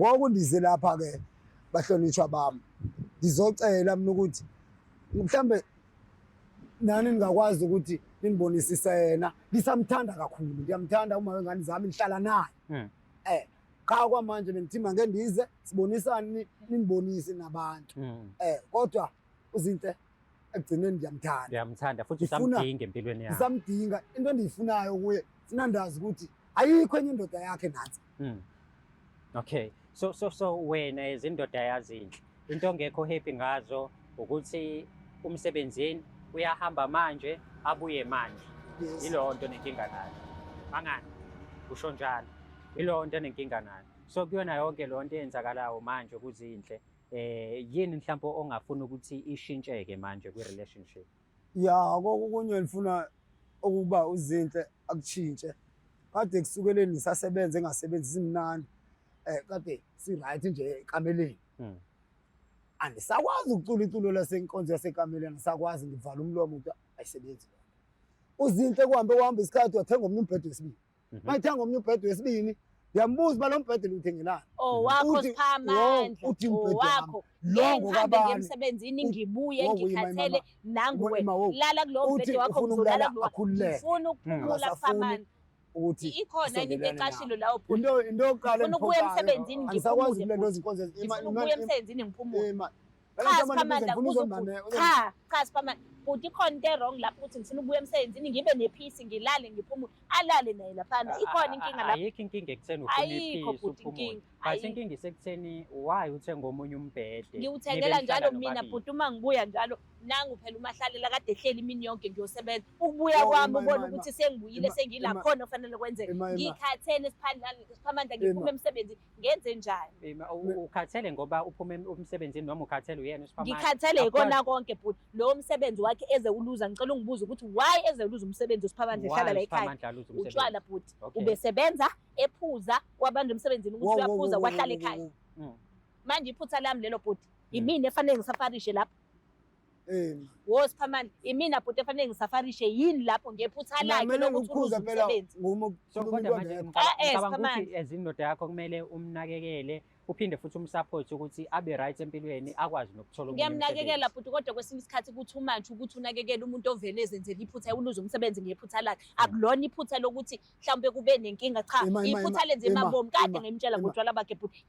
ngokundize lapha ke bahlonishwa bami ngizocela mina ukuthi mhlambe nani ningakwazi ukuthi ningibonisise yena lisamthanda kakhulu ngiyamthanda uma wengane zami nihlala naye cha kwamanje bengithi ngeke ndize sibonisane ningibonise nabantu kodwa uzinhle ekugcineni ngiyamthanda futhi usamdinga empilweni yakhe ngisamdinga into endiyifunayo kuye funa ndazi ukuthi ayikho enye indoda yakhe nathi okay so wena izindoda yazinhle into ongekho happy ngazo ukuthi umsebenzini uyahamba manje abuye manje yilo nto nenkinga nayo mangani usho njalo yilo nto nenkinga nayo so kuyona yonke lo nto eyenzakalayo manje kuzinhle yini mhlawumbe ongafuna ukuthi ishintsheke manje kwi relationship kokunye ngifuna ukuba uzinhle akuchintshe kade kusukeleni nisasebenza engasebenzi simnandi kade si right nje ekameleni andisakwazi ukucula iculo lasenkonzo yasekameleni sakwazi ngivala umlomo ukuthi ayisebenzi uzinhle kuhamba isikhathi wathenga omnye umbhedo wesibili mayithenga omnye umbhedo wesibili ngiyambuza ba lo mbhedo uthengelani wakho Siphamandla uthi umbhedo wakho longo kabani emsebenzini ngibuye ngikhathele nanguwe lala kulo mbhedo wakho ngizolala kulo ngifuna ukuphumula Siphamandla ukuthi ikhona into eqashilo lawo into yokuqala ufuna ukuya emsebenzini ngisakwazi kulento izinkonzo ukuya emsebenzini ngiphumule cha Siphamandla cha Siphamandla futhi ikhona into wrong lapho ukuthi ngifuna ukuya emsebenzini ngibe nepeace ngilale ngiphumule alale naye laphana ikhona inkinga lapho ayikho inkinga ekutheni ufuna ipeace uphumule but inkinga isekutheni why uthenga omunye umbhede ngiwuthengela njalo mina futhi uma ngibuya njalo nangu phela uMahlalela kade ehleli imini yonke ngiyosebenza ukubuya kwami ubona ukuthi sengibuyile sengila khona kufanele kwenzeke ngikhathene Siphamandla ngiphume emsebenzini ngenze njani ukhathele ngoba uphume umsebenzini noma ukhathele uyena uSiphamandla ngikhathele ikona konke futhi lo msebenzi wakhe eze uluza ngicela ungibuze ukuthi why eze uluza umsebenzi uSiphamandla ehlala la ekhaya utshwala futhi ubesebenza ephuza wabanje emsebenzini ukuthi uyaphuza wahlala ekhaya manje iphutha lami lelo bhuti imini efanele ngisafarishe lapho Siphamandla imina bhuti efanele ngisafarishe yini lapho ngephutha lakhe lokuthi umsebenzi so kodwa manje ngicabanga ukuthi ezindoda yakho kumele umnakekele uphinde futhi umsupport ukuthi abe right empilweni akwazi nokuthola umuntu ngiyamnakekela futhi kodwa kwesinye isikhathi ukuthi umanje ukuthi unakekele umuntu ovele ezenzela iphutha uluza umsebenzi ngephutha lakhe akulona iphutha lokuthi mhlawumbe kube nenkinga cha iphutha lenze emabombi kade ngimtshela ngotshwala bakhe bhuti